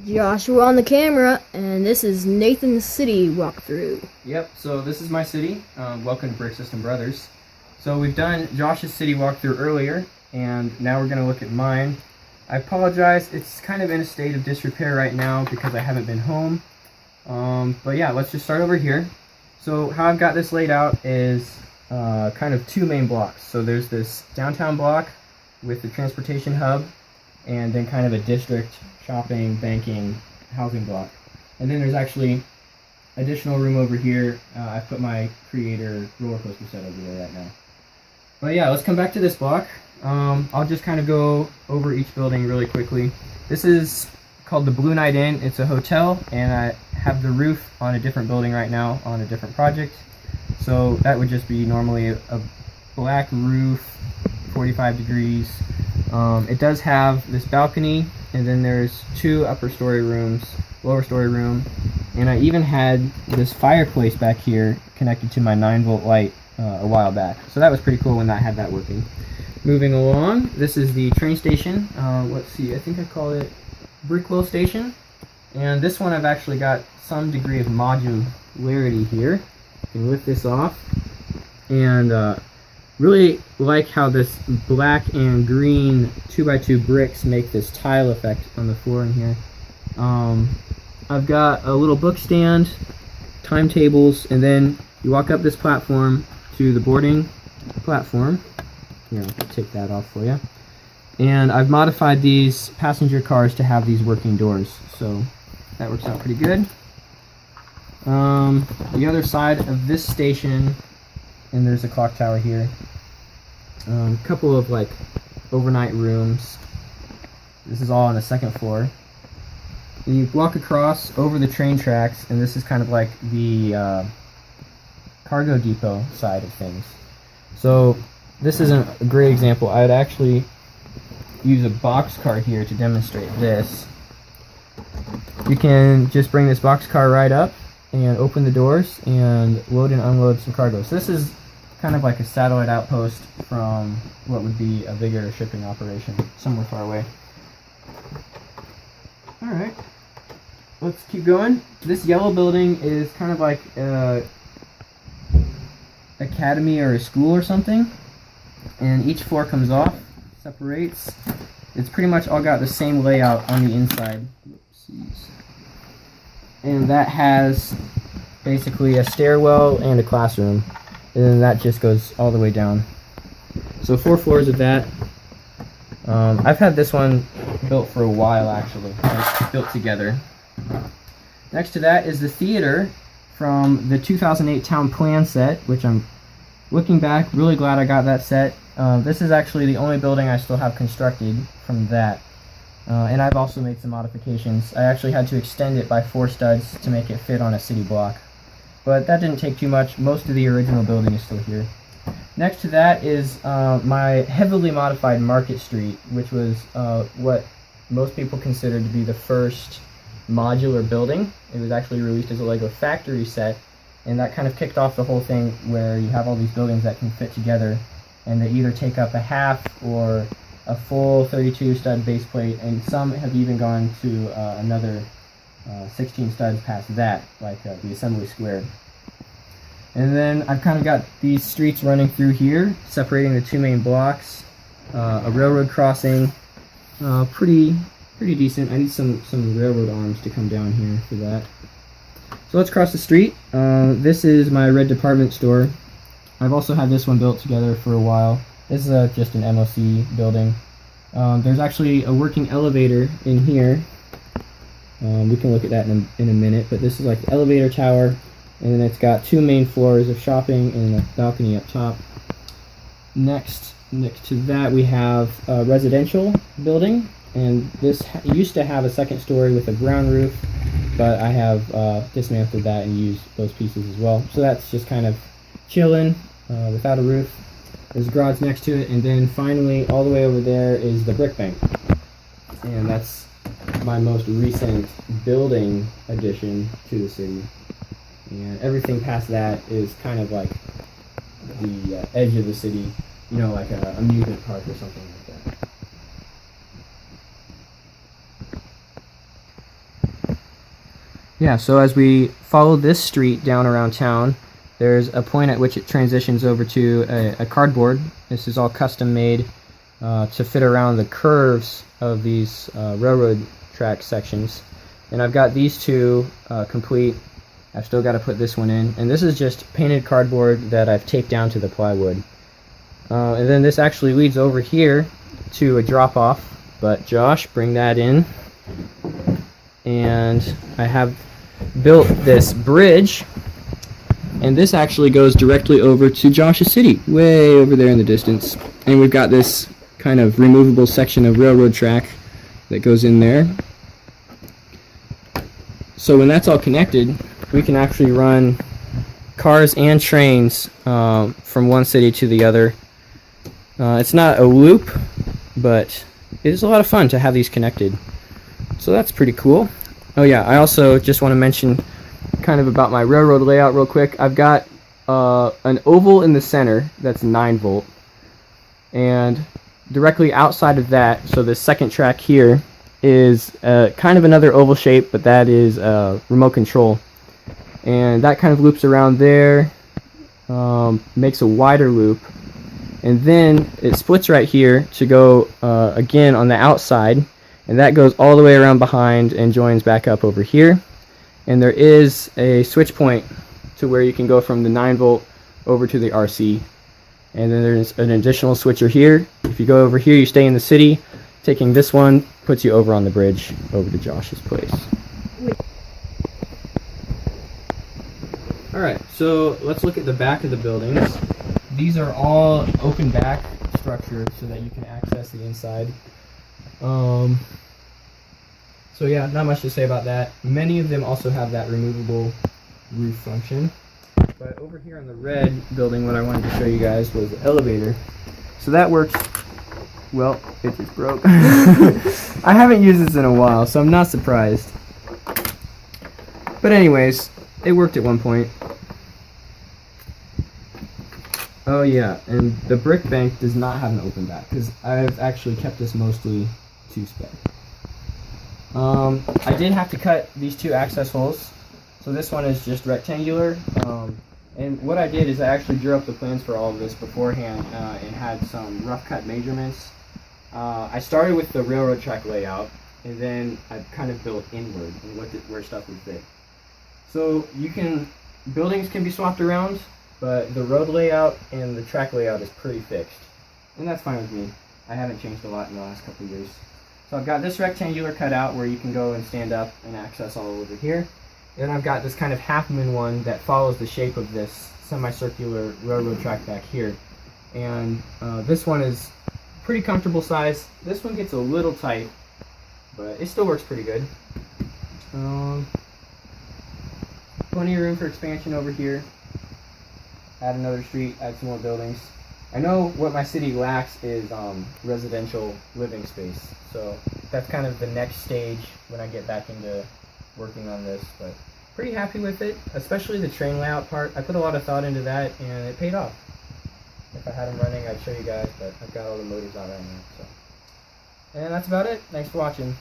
Joshua on the camera, and this is Nathan's city walkthrough. Yep, so this is my city. Welcome to Brick System Brothers. So we've done Josh's city walkthrough earlier, and now we're going to look at mine. I apologize, it's kind of in a state of disrepair right now because I haven't been home. But yeah, let's just start over here. So how I've got this laid out is kind of two main blocks. So there's this downtown block with the transportation hub, and then kind of a district shopping, banking, housing block. And then there's actually additional room over here. I put my creator roller coaster set over there right now. But yeah, let's come back to this block. I'll just kind of go over each building really quickly. This is called the Blue Night Inn. It's a hotel, and I have the roof on a different building right now on a different project. So that would just be normally a black roof, 45 degrees. It does have this balcony, and then there's two upper story rooms, lower story room, and I even had this fireplace back here connected to my 9-volt light a while back. So that was pretty cool when I had that working. Moving along, this is the train station. Let's see, I think I call it Brickwell Station. And this one I've actually got some degree of modularity here. You can lift this off, and really like how this black and green 2x2 bricks make this tile effect on the floor in here. I've got a little book stand, timetables, and then you walk up this platform to the boarding platform. Here, I'll take that off for you. And I've modified these passenger cars to have these working doors, so that works out pretty good. The other side of this station, and there's a clock tower here. A couple of like overnight rooms. This is all on the second floor. And you walk across over the train tracks, and this is kind of like the cargo depot side of things. So this isn't a great example. I would actually use a box car here to demonstrate this. You can just bring this box car right up and open the doors and load and unload some cargo. So this is kind of like a satellite outpost from what would be a bigger shipping operation somewhere far away. Alright, let's keep going. This yellow building is kind of like a academy or a school or something, and each floor comes off, separates. It's pretty much all got the same layout on the inside. Oopsies. And that has basically a stairwell and a classroom, and then that just goes all the way down. So 4 floors of that. I've had this one built for a while actually. It's built together. Next to that is the theater from the 2008 town plan set, which I'm looking back really glad I got that set. This is actually the only building I still have constructed from that. And I've also made some modifications. I actually had to extend it by 4 studs to make it fit on a city block. But that didn't take too much. Most of the original building is still here. Next to that is my heavily modified Market Street, which was what most people consider to be the first modular building. It was actually released as a Lego factory set, and that kind of kicked off the whole thing where you have all these buildings that can fit together, and they either take up a half or a full 32 stud base plate, and some have even gone to another 16 studs past that, like the assembly square. And then I've kind of got these streets running through here, separating the 2 main blocks, a railroad crossing, pretty decent. I need some railroad arms to come down here for that. So let's cross the street. This is my red department store. I've also had this one built together for a while. This is just an MOC building. There's actually a working elevator in here. We can look at that in a minute, but this is like the elevator tower, and then it's got 2 main floors of shopping and a balcony up top. Next to that we have a residential building, and this used to have a second story with a ground roof, but I have dismantled that and used those pieces as well. So that's just kind of chilling without a roof. There's a garage next to it, and then finally all the way over there is the brick bank, and that's my most recent building addition to the city. And everything past that is kind of like the edge of the city, you know, like a amusement park or something like that. Yeah, so as we follow this street down around town, there's a point at which it transitions over to a cardboard. This is all custom made to fit around the curves of these railroad track sections. And I've got these two complete. I've still got to put this one in. And this is just painted cardboard that I've taped down to the plywood. And then this actually leads over here to a drop-off. But Josh, bring that in. And I have built this bridge. And this actually goes directly over to Josh's city, way over there in the distance. And we've got this kind of removable section of railroad track that goes in there. So when that's all connected, we can actually run cars and trains from one city to the other. It's not a loop, but it is a lot of fun to have these connected. So that's pretty cool. Oh yeah, I also just want to mention kind of about my railroad layout real quick. I've got an oval in the center that's 9 volt, and directly outside of that, so the second track here is kind of another oval shape, but that is remote control, and that kind of loops around there, makes a wider loop, and then it splits right here to go again on the outside, and that goes all the way around behind and joins back up over here. And there is a switch point to where you can go from the 9 volt over to the RC. And then there's an additional switcher here. If you go over here, you stay in the city. Taking this one puts you over on the bridge over to Josh's place. Alright, so let's look at the back of the buildings. These are all open back structure so that you can access the inside. So yeah, not much to say about that. Many of them also have that removable roof function. But over here in the red building, what I wanted to show you guys was the elevator. So that works. Well, it just broke. I haven't used this in a while, so I'm not surprised. But anyways, it worked at one point. Oh yeah, and the brick bank does not have an open back, because I've actually kept this mostly to spec. I did have to cut these 2 access holes. So this one is just rectangular. And what I did is I actually drew up the plans for all of this beforehand and had some rough cut measurements. I started with the railroad track layout, and then I kind of built inward and looked at where stuff would fit. So buildings can be swapped around, but the road layout and the track layout is pretty fixed. And that's fine with me. I haven't changed a lot in the last couple of years. So I've got this rectangular cut out where you can go and stand up and access all over here. And I've got this kind of half moon one that follows the shape of this semicircular railroad track back here. And this one is pretty comfortable size. This one gets a little tight, but it still works pretty good. Plenty of room for expansion over here. Add another street, add some more buildings. I know what my city lacks is residential living space, so that's kind of the next stage when I get back into working on this, but pretty happy with it, especially the train layout part. I put a lot of thought into that, and it paid off. If I had them running, I'd show you guys, but I've got all the motors out right now. So. And that's about it. Thanks for watching.